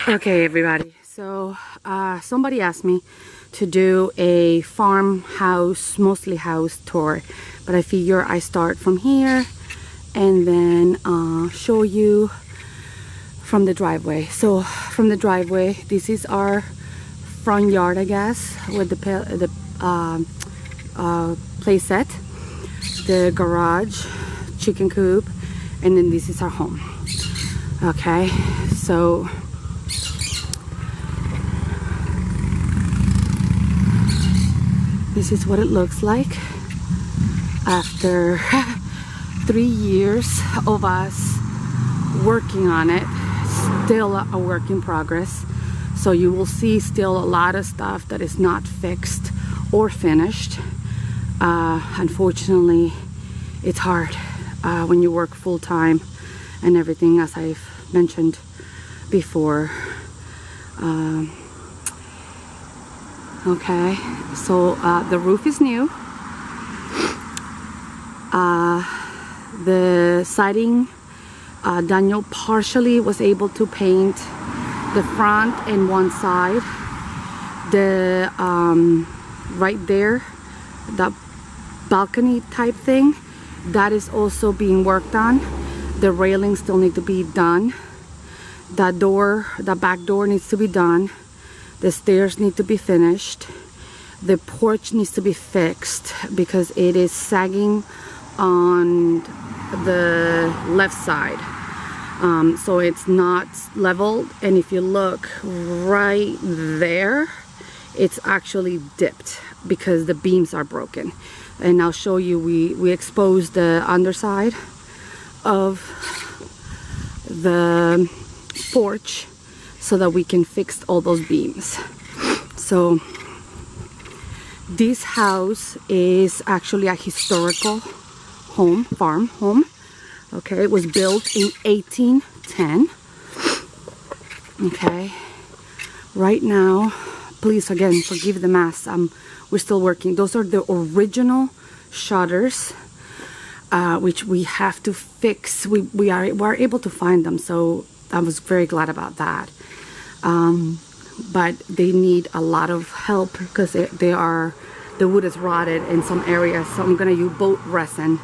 Okay, everybody, so somebody asked me to do a farmhouse, mostly house tour, but I figure I start from here and then show you from the driveway. So from the driveway, this is our front yard, I guess, with the play set, the garage, chicken coop, and then this is our home. Okay, so this is what it looks like after 3 years of us working on it. Still a work in progress. So you will see still a lot of stuff that is not fixed or finished. Unfortunately, it's hard when you work full-time and everything, as I've mentioned before. Okay, so the roof is new. The siding, Daniel partially was able to paint the front and one side. The right there, that balcony type thing, that is also being worked on. The railings still need to be done. That door, the back door needs to be done. The stairs need to be finished. The porch needs to be fixed because it is sagging on the left side. So it's not leveled, and if you look right there, it's actually dipped because the beams are broken. And I'll show you, we exposed the underside of the porch so that we can fix all those beams. So this house is actually a historical home, farm home. Okay, it was built in 1810. Okay, right now, please again forgive the mess. We're still working. Those are the original shutters, which we have to fix. We are able to find them, so I was very glad about that. But they need a lot of help because the wood is rotted in some areas. So I'm gonna use boat resin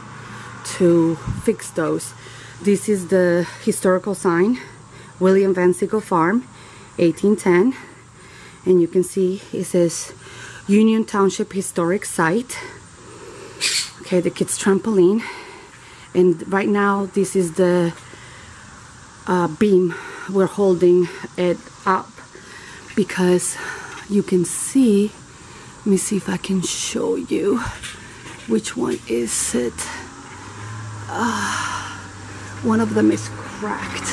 to fix those. This is the historical sign, William Van Sickle Farm, 1810, and you can see it says Union Township Historic Site. Okay, the kids' trampoline, and right now this is the beam. We're holding it up because you can see, let me see if I can show you which one is it. One of them is cracked.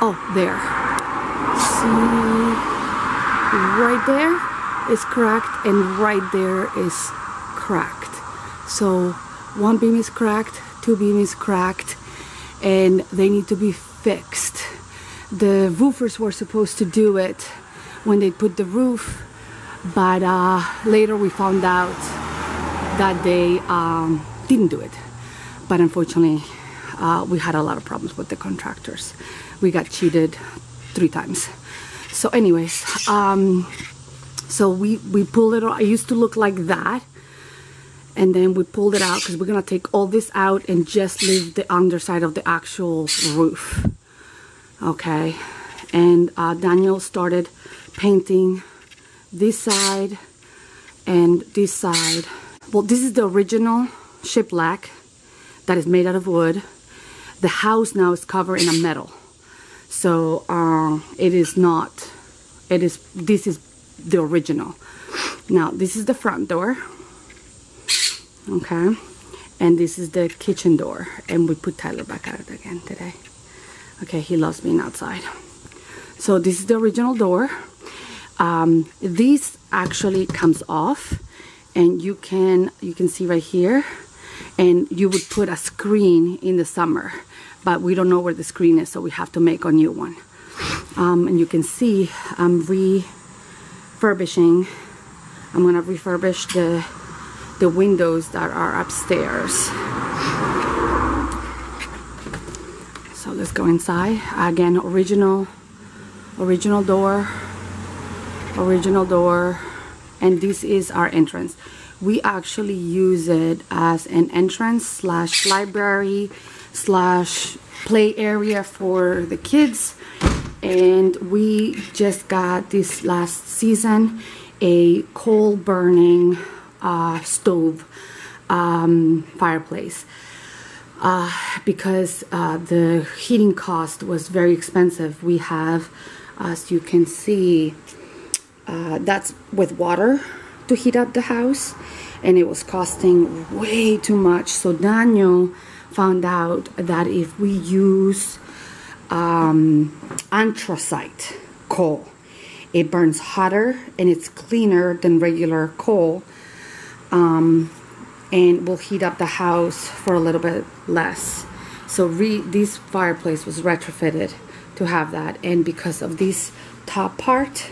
Oh, there. See, right there is cracked, and right there is cracked. So one beam is cracked, two beam is cracked, and they need to be fixed. The roofers were supposed to do it when they put the roof, but later we found out that they didn't do it. But unfortunately, we had a lot of problems with the contractors. We got cheated 3 times. So anyways, so we pulled it out. It used to look like that, and then we pulled it out because we're gonna take all this out and just leave the underside of the actual roof. Okay, and Daniel started painting this side and this side. Well, this is the original shiplap that is made out of wood. The house now is covered in a metal, so it is not. This is the original. Now this is the front door. Okay, and this is the kitchen door, and we put Tyler back out again today. Okay, he loves being outside. So this is the original door. This actually comes off, and you can see right here, and you would put a screen in the summer, but we don't know where the screen is, so we have to make a new one. And you can see I'm refurbishing. I'm gonna refurbish the windows that are upstairs. let's go inside. Again, original door, and this is our entrance. We actually use it as an entrance slash library slash play area for the kids. And we just got this last season a coal burning stove fireplace, because the heating cost was very expensive. We have, as you can see, that's with water to heat up the house, and it was costing way too much. So Daniel found out that if we use anthracite coal, it burns hotter and it's cleaner than regular coal, and will heat up the house for a little bit less. So this fireplace was retrofitted to have that, and because of this top part,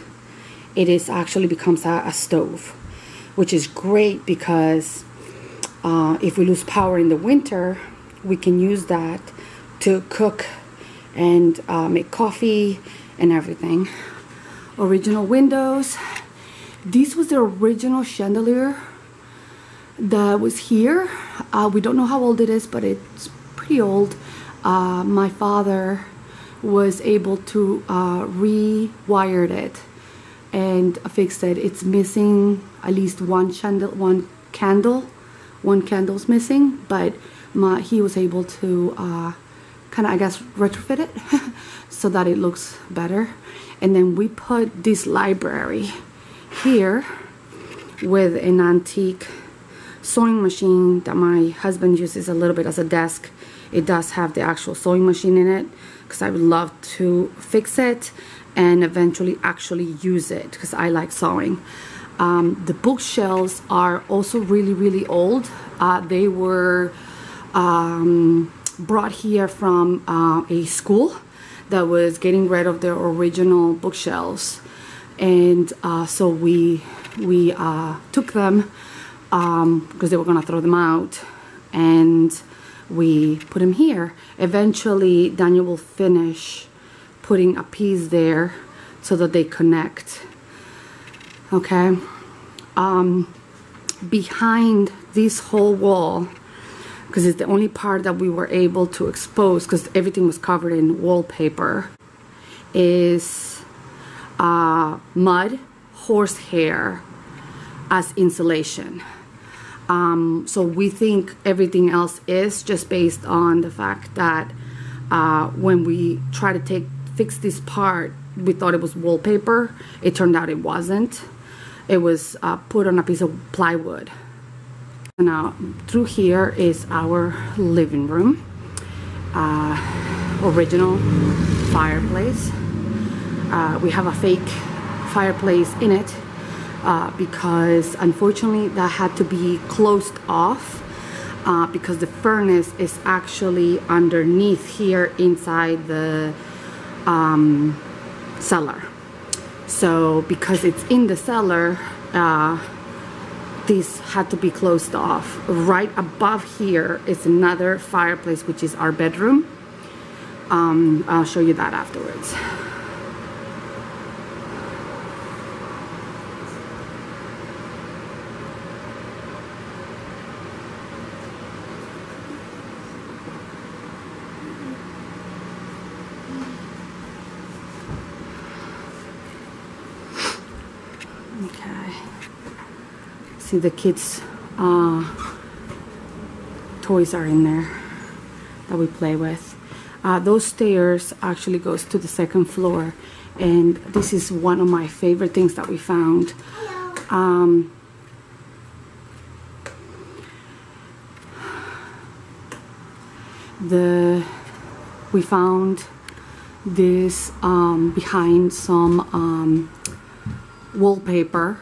it is actually becomes a stove, which is great because if we lose power in the winter, we can use that to cook and make coffee and everything. Original windows. This was the original chandelier that was here. We don't know how old it is, but it's pretty old. My father was able to rewire it and fix it. It's missing at least one candle's missing, but he was able to kind of, I guess, retrofit it so that it looks better. And then we put this library here with an antique sewing machine that my husband uses a little bit as a desk. It does have the actual sewing machine in it, because I would love to fix it and eventually actually use it, because I like sewing. The bookshelves are also really old. They were brought here from a school that was getting rid of their original bookshelves, and so we took them because they were gonna throw them out, and we put them here. Eventually Daniel will finish putting a piece there so that they connect. Okay, behind this whole wall, because it's the only part that we were able to expose because everything was covered in wallpaper, is mud, horsehair as insulation. So we think everything else is just based on the fact that when we try to fix this part, we thought it was wallpaper. It turned out it wasn't. It was put on a piece of plywood. Now through here is our living room. Original fireplace. We have a fake fireplace in it because unfortunately that had to be closed off because the furnace is actually underneath here inside the cellar. So because it's in the cellar, this had to be closed off. Right above here is another fireplace, which is our bedroom. I'll show you that afterwards. Okay. See, the kids' toys are in there that we play with. Those stairs actually goes to the second floor, and this is one of my favorite things that we found. We found this behind some wallpaper,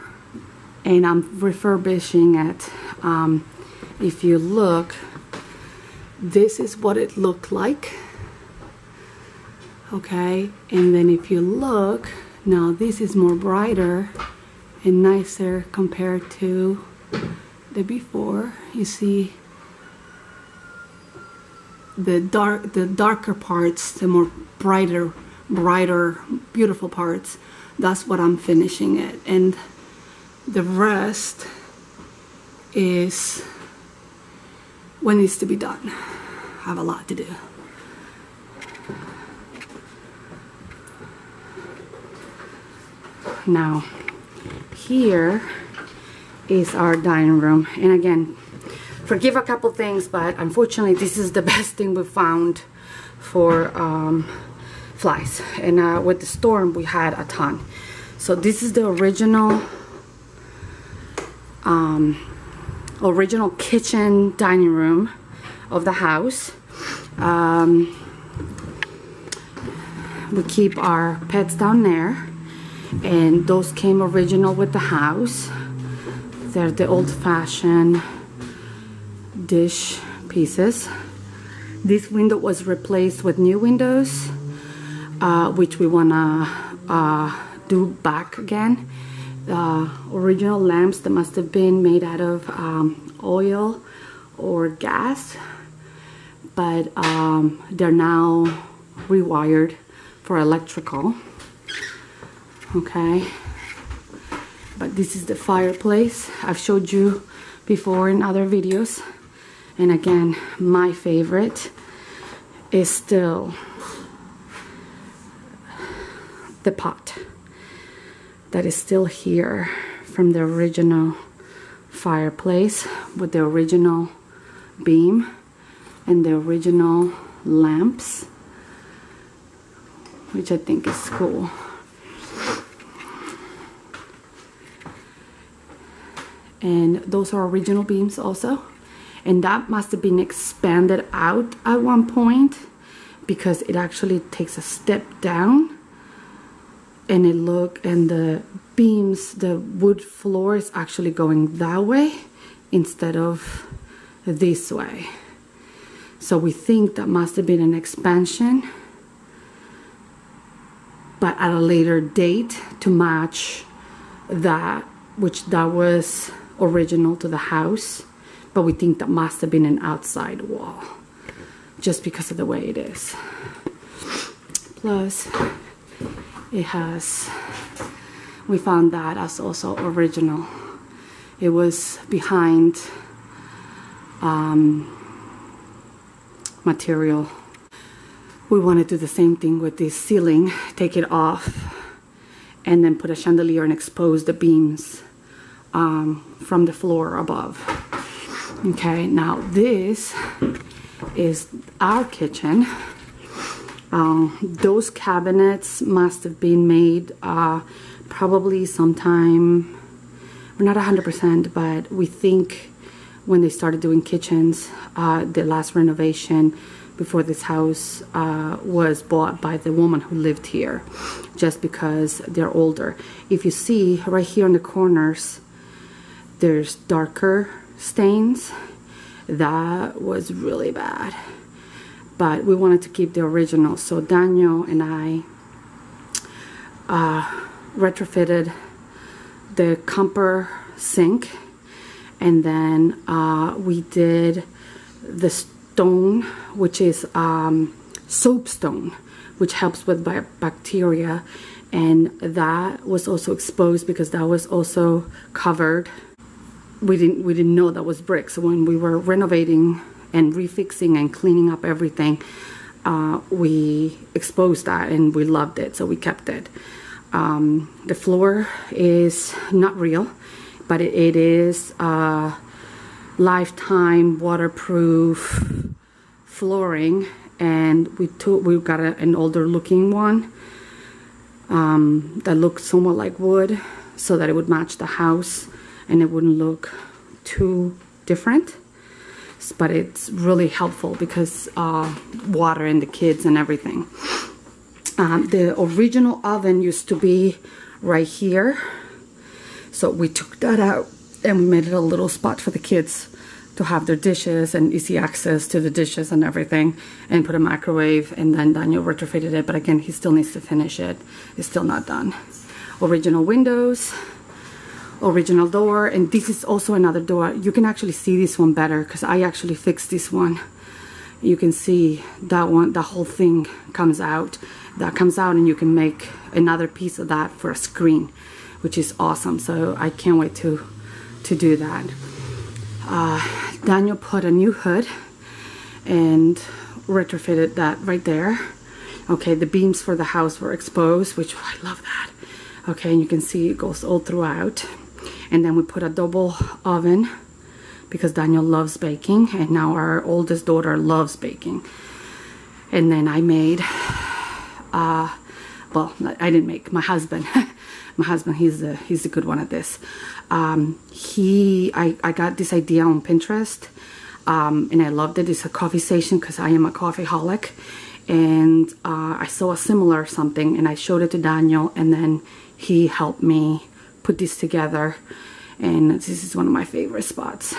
and I'm refurbishing it. If you look, this is what it looked like. Okay, and then if you look now, this is more brighter and nicer compared to the before. You see the darker parts, the more brighter, beautiful parts, that's what I'm finishing it, and the rest is what needs to be done. I have a lot to do. Now, here is our dining room, and again, forgive a couple things, but unfortunately this is the best thing we found for flies, and with the storm we had a ton. So this is the original kitchen dining room of the house. We keep our pets down there, and those came original with the house. They're the old-fashioned dish pieces. This window was replaced with new windows, which we wanna do back again. The original lamps that must have been made out of oil or gas, but they're now rewired for electrical. Okay, but this is the fireplace I've showed you before in other videos, and again, my favorite is still the pot that is still here from the original fireplace with the original beam and the original lamps, which I think is cool. And those are original beams also, and that must have been expanded out at one point because it actually takes a step down, and the beams, the wood floor is actually going that way instead of this way. So we think that must have been an expansion, but at a later date to match that, which that was original to the house, but we think that must have been an outside wall just because of the way it is. Plus it has, we found that as also original. It was behind material. We want to do the same thing with this ceiling, take it off and then put a chandelier and expose the beams from the floor above. Okay, now this is our kitchen. Those cabinets must have been made probably sometime, we're not 100%, but we think when they started doing kitchens, the last renovation before this house was bought by the woman who lived here, just because they're older. If you see right here in the corners, there's darker stains. That was really bad, but we wanted to keep the original, so Daniel and I retrofitted the copper sink, and then we did the stone, which is soapstone, which helps with bacteria, and that was also exposed because that was also covered. We didn't know that was brick, so when we were renovating and refixing and cleaning up everything, we exposed that and we loved it, so we kept it. The floor is not real, but it is lifetime waterproof flooring, and we got an older looking one that looked somewhat like wood, so that it would match the house and it wouldn't look too different. But it's really helpful because water and the kids and everything. The original oven used to be right here, so we took that out and we made it a little spot for the kids to have their dishes and easy access to the dishes and everything, and put a microwave, and then Daniel retrofitted it, but again, he still needs to finish it. It's still not done. Original windows, original door, and this is also another door. You can actually see this one better because I actually fixed this one you can see that one, the whole thing comes out. That comes out, and you can make another piece of that for a screen, which is awesome. So I can't wait to do that. Daniel put a new hood and retrofitted that right there. Okay, the beams for the house were exposed, which I love that. Okay, and you can see it goes all throughout. And then we put a double oven because Daniel loves baking, and now our oldest daughter loves baking. And then I made, well, I didn't make, my husband. My husband, he's a good one at this. I got this idea on Pinterest, and I loved it. It's a coffee station because I am a coffeeholic. And I saw a similar something, and I showed it to Daniel, and then he helped me put this together. And this is one of my favorite spots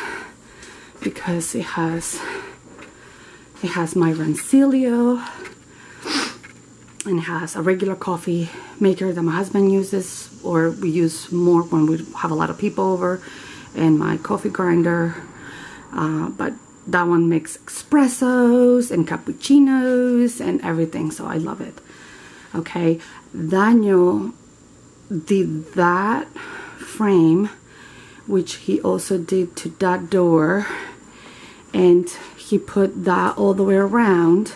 because it has my Rancilio, and it has a regular coffee maker that my husband uses, or we use more when we have a lot of people over, and my coffee grinder. But that one makes espressos and cappuccinos and everything, so I love it. Okay, Daniel did that frame, which he also did to that door, and he put that all the way around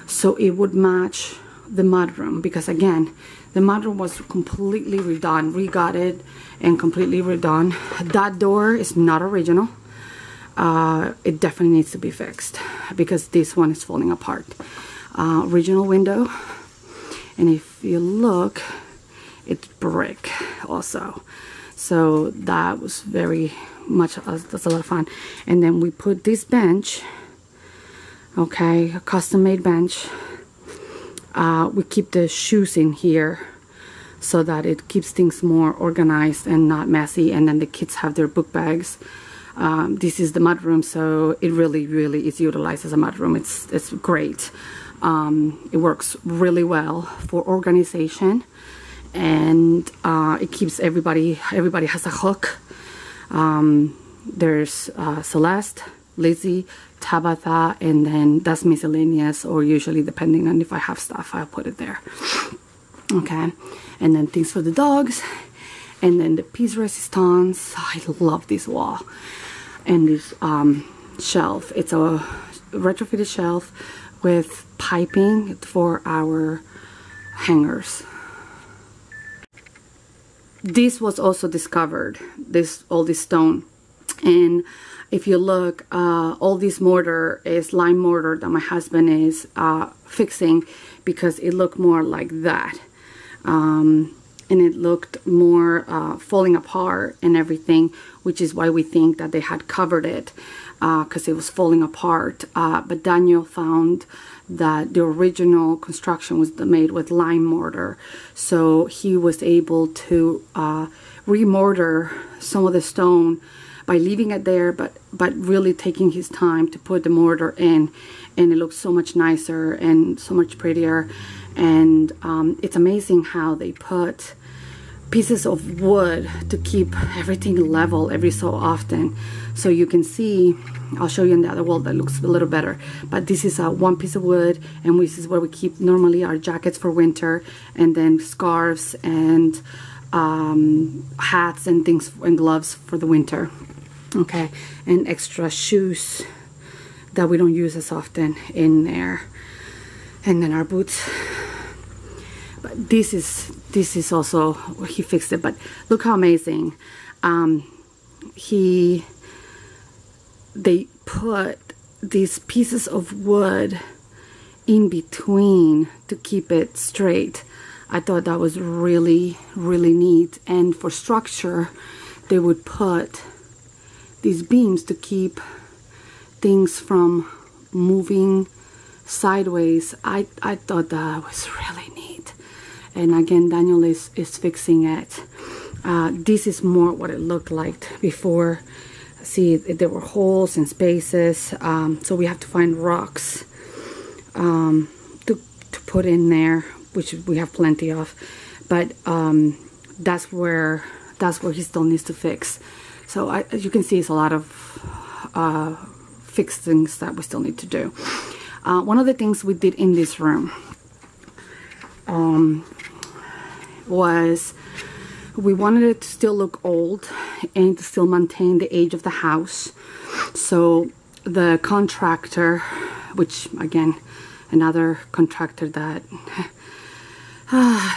so it would match the mudroom, because again, the mudroom was completely redone, re-gutted and completely redone. That door is not original. It definitely needs to be fixed because this one is falling apart. Original window, and if you look, it's brick also. So that was very much, that's a lot of fun. And then we put this bench, okay, a custom made bench. We keep the shoes in here so that it keeps things more organized and not messy. And then the kids have their book bags. This is the mudroom, so it really is utilized as a mudroom. It's great. It works really well for organization, and it keeps everybody has a hook. There's Celeste, Lizzie, Tabitha, and then that's miscellaneous, or usually depending on if I have stuff, I'll put it there. Okay, and then things for the dogs, and then the piece resistance. I love this wall and this shelf. It's a retrofitted shelf with piping for our hangers. This was also discovered, all this stone, and if you look, all this mortar is lime mortar that my husband is fixing, because it looked more like that, and it looked more falling apart and everything, which is why we think that they had covered it, because it was falling apart. But Daniel found that the original construction was made with lime mortar, so he was able to remortar some of the stone by leaving it there, but really taking his time to put the mortar in, and it looks so much nicer and so much prettier. And it's amazing how they put pieces of wood to keep everything level every so often. So you can see, I'll show you in the other wall that looks a little better, but this is one piece of wood, and this is where we keep normally our jackets for winter, and then scarves and hats and things and gloves for the winter. Okay, and extra shoes that we don't use as often in there, and then our boots. But this is also, he fixed it, but look how amazing. They put these pieces of wood in between to keep it straight. I thought that was really neat. And for structure, they would put these beams to keep things from moving sideways. I thought that was really neat. And again, Daniel is fixing it. This is more what it looked like before. See, there were holes and spaces, so we have to find rocks to put in there, which we have plenty of. But that's where he still needs to fix. So as you can see, it's a lot of fix things that we still need to do. One of the things we did in this room was we wanted it to still look old and to still maintain the age of the house. So the contractor, which again, another contractor that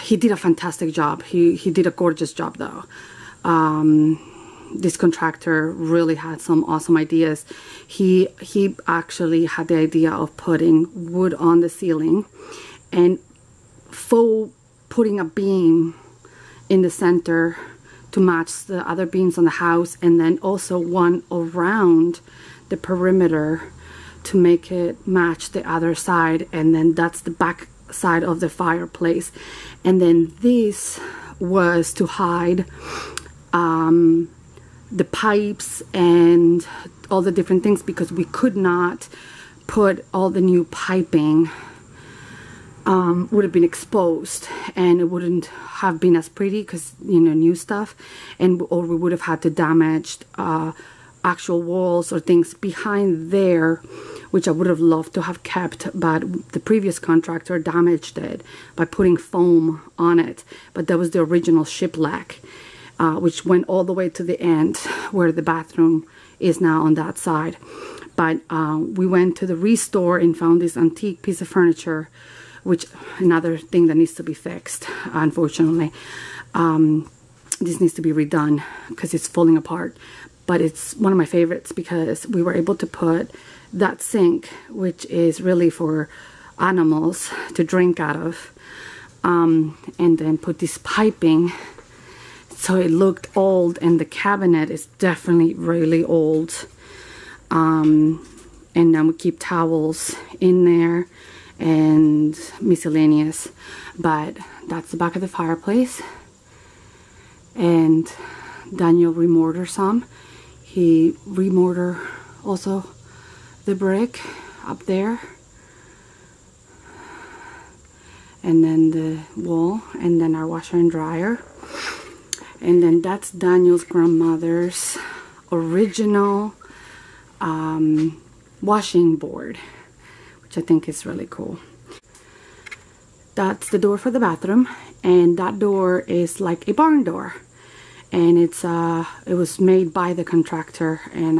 he did a fantastic job. He did a gorgeous job though. This contractor really had some awesome ideas. He actually had the idea of putting wood on the ceiling and putting a beam in the center to match the other beams on the house, and then also one around the perimeter to make it match the other side, and then that's the back side of the fireplace. And then this was to hide the pipes and all the different things, because we could not put all the new piping, would have been exposed and it wouldn't have been as pretty, because you know, new stuff, or we would have had to damage actual walls or things behind there, which I would have loved to have kept, but the previous contractor damaged it by putting foam on it. But that was the original shiplap, which went all the way to the end where the bathroom is now on that side. But we went to the restore and found this antique piece of furniture, which another thing that needs to be fixed, unfortunately. This needs to be redone because it's falling apart. But it's one of my favorites because we were able to put that sink, which is really for animals to drink out of, and then put this piping. So it looked old, and the cabinet is definitely really old. And then we keep towels in there and miscellaneous. But that's the back of the fireplace. And Daniel remortared some. He remortared also the brick up there. And then the wall, and then our washer and dryer. And then that's Daniel's grandmother's original washing board, which I think is really cool. That's the door for the bathroom, and that door is like a barn door, and it was made by the contractor, and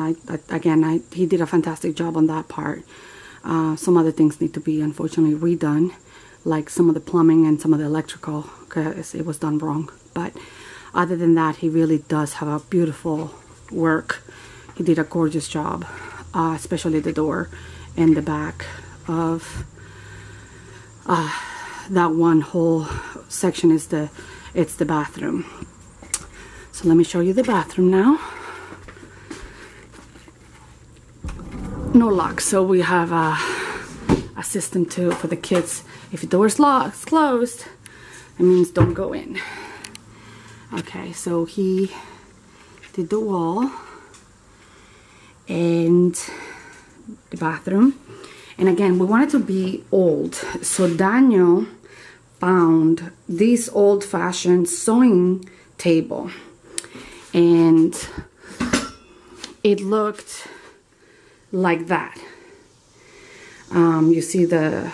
he did a fantastic job on that part. Some other things need to be unfortunately redone, like some of the plumbing and some of the electrical, because it was done wrong. But other than that, he really does have a beautiful work. He did a gorgeous job, especially the door and the back of that one whole section is it's the bathroom. So let me show you the bathroom now. No lock, so we have a system too for the kids. If the door's locked, closed, it means don't go in. Okay, so he did the wall and the bathroom. And again, we want it to be old. So Daniel found this old-fashioned sewing table. And it looked like that. You see the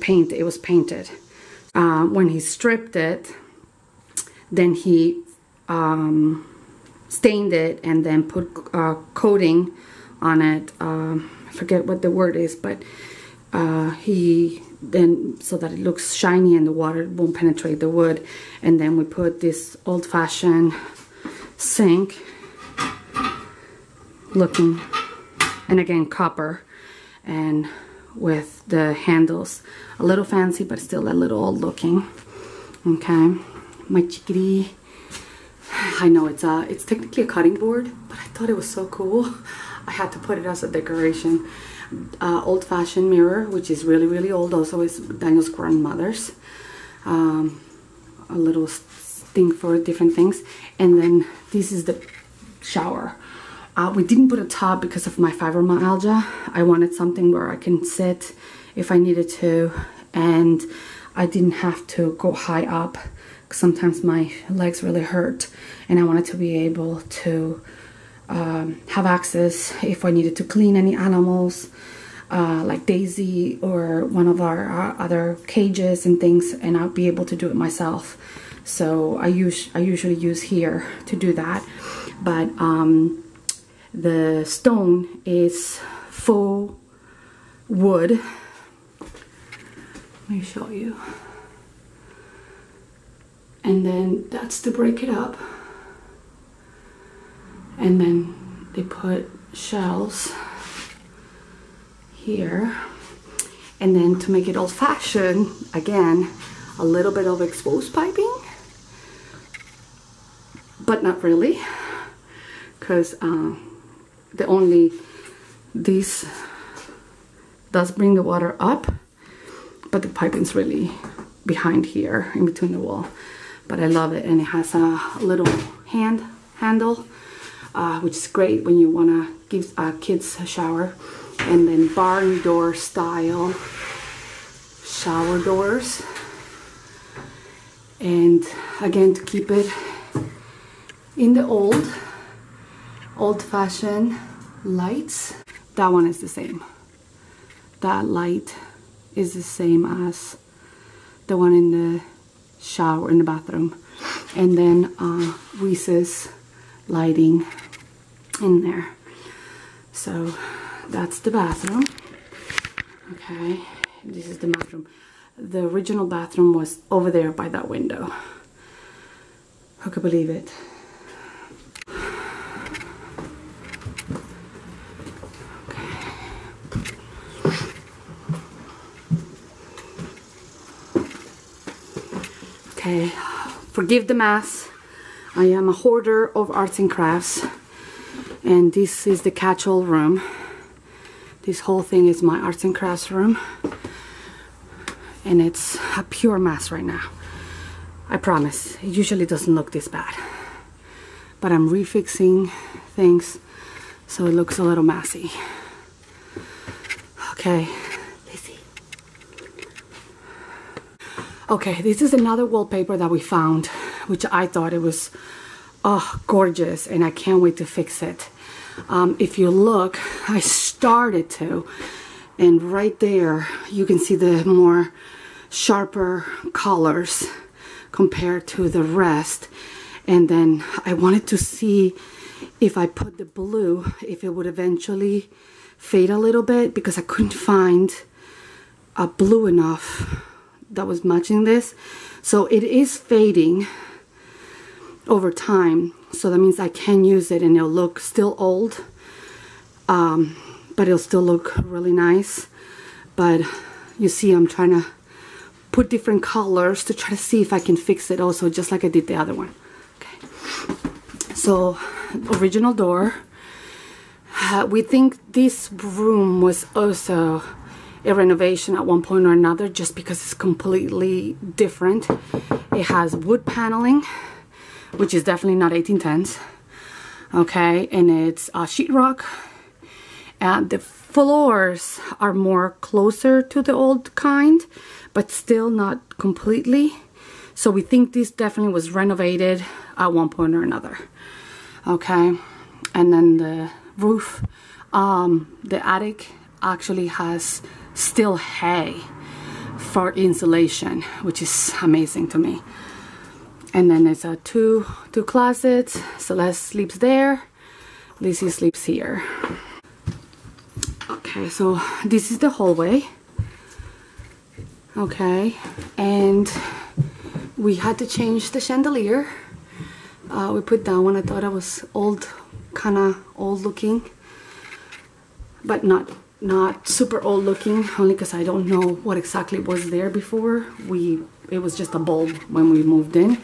paint, it was painted. When he stripped it, then he stained it and then put coating on it. I forget what the word is, but he then, so that it looks shiny and the water won't penetrate the wood. And then we put this old-fashioned sink looking, and again copper, and with the handles a little fancy but still a little old looking. Okay, my chickadee, I know it's technically a cutting board, but I thought it was so cool I had to put it as a decoration. Old-fashioned mirror, which is really, really old, also is Daniel's grandmother's. A little thing for different things. And then this is the shower. We didn't put a tub because of my fibromyalgia. I wanted something where I can sit if I needed to, and I didn't have to go high up because sometimes my legs really hurt, and I wanted to be able to have access if I needed to clean any animals, like Daisy or one of our other cages and things, and I'll be able to do it myself. So I usually use here to do that. But the stone is faux wood. Let me show you. And then that's to break it up. And then they put shelves here. And then to make it old-fashioned, again, a little bit of exposed piping. But not really, because this does bring the water up, but the piping's really behind here in between the wall. But I love it, and it has a little handle, which is great when you want to give kids a shower. And then barn door style shower doors, and again to keep it in the old-fashioned lights. That one is the same. That light is the same as the one in the shower in the bathroom. And then recess lighting in there. So that's the bathroom. Okay, this is the bathroom. The original bathroom was over there by that window. Who could believe it? Okay, forgive the mess. I am a hoarder of arts and crafts, and this is the catch-all room. This whole thing is my arts and crafts room, and it's a pure mess right now. I promise, it usually doesn't look this bad, but I'm refixing things so it looks a little messy. Okay. Okay, this is another wallpaper that we found, which I thought it was gorgeous, and I can't wait to fix it. If you look, I started to, and right there you can see the more sharper colors compared to the rest. And then I wanted to see if I put the blue, if it would eventually fade a little bit, because I couldn't find a blue enough that was matching this. So it is fading over time, so that means I can use it and it'll look still old, but it'll still look really nice. But you see, I'm trying to put different colors to try to see if I can fix it also, just like I did the other one. Okay, so original door. We think this room was also a renovation at one point or another, just because it's completely different. It has wood paneling, which is definitely not 1810s. Okay, and it's sheetrock, and the floors are more closer to the old kind, but still not completely. So we think this definitely was renovated at one point or another. Okay, and then the roof, the attic actually has still hay for insulation, which is amazing to me. And then there's two closets. Celeste sleeps there, Lizzie sleeps here. Okay, so this is the hallway. Okay, and we had to change the chandelier. We put that one. I thought it was old, kind of old looking, but not super old looking, only because I don't know what exactly was there before. It was just a bulb when we moved in.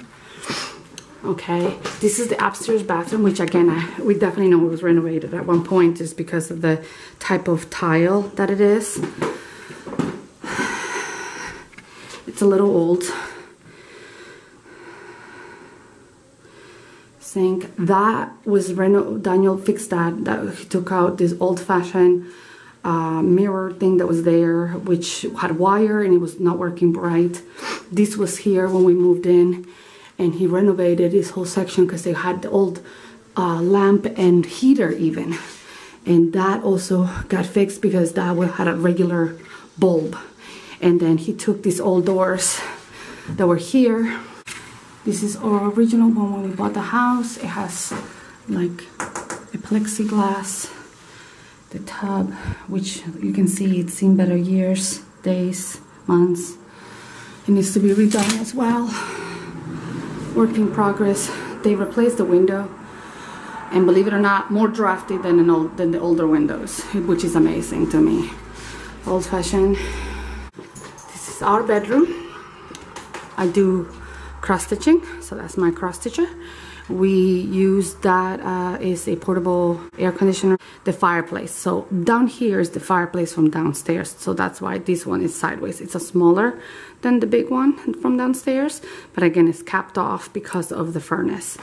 Okay, this is the upstairs bathroom, which again, we definitely know it was renovated at one point, just because of the type of tile that it is. It's a little old. Sink, that was Daniel fixed that he took out this old-fashioned mirror thing that was there, which had wire and it was not working right. This was here when we moved in, and he renovated this whole section because they had the old lamp and heater even. And that also got fixed because that had a regular bulb. And then he took these old doors that were here. This is our original one when we bought the house. It has like a plexiglass. The tub, which you can see it's seen better years, days, months. It needs to be redone as well. Work in progress. They replaced the window, and believe it or not, more drafty than the older windows, which is amazing to me. Old-fashioned. This is our bedroom. I do cross-stitching, so that's my cross-stitcher. We use that as a portable air conditioner. The fireplace. So down here is the fireplace from downstairs. So that's why this one is sideways. It's a smaller than the big one from downstairs. But again, it's capped off because of the furnace.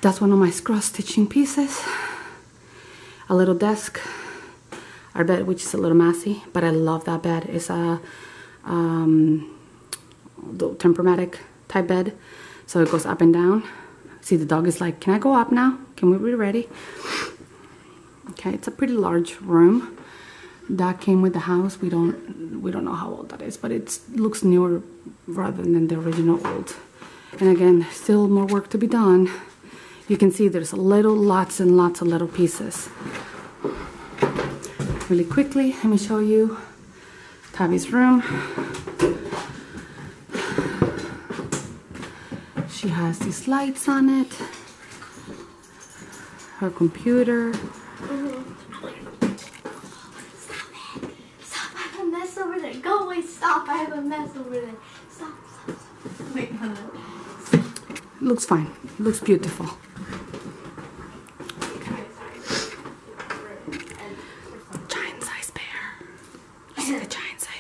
That's one of my cross-stitching pieces. A little desk. Our bed, which is a little messy, but I love that bed. It's a Tempermatic type bed. So it goes up and down. See, the dog is like, can I go up now? Can we be ready? Okay, it's a pretty large room. That came with the house. We don't know how old that is, but it looks newer rather than the original old. And again, still more work to be done. You can see there's lots and lots of little pieces. Really quickly, let me show you Tavi's room. She has these lights on it. Her computer. Stop, I have a mess over there. Go away, stop, I have a mess over there. Stop. Wait, hold on. Looks fine. Looks beautiful. Giant size bear. You see the giant size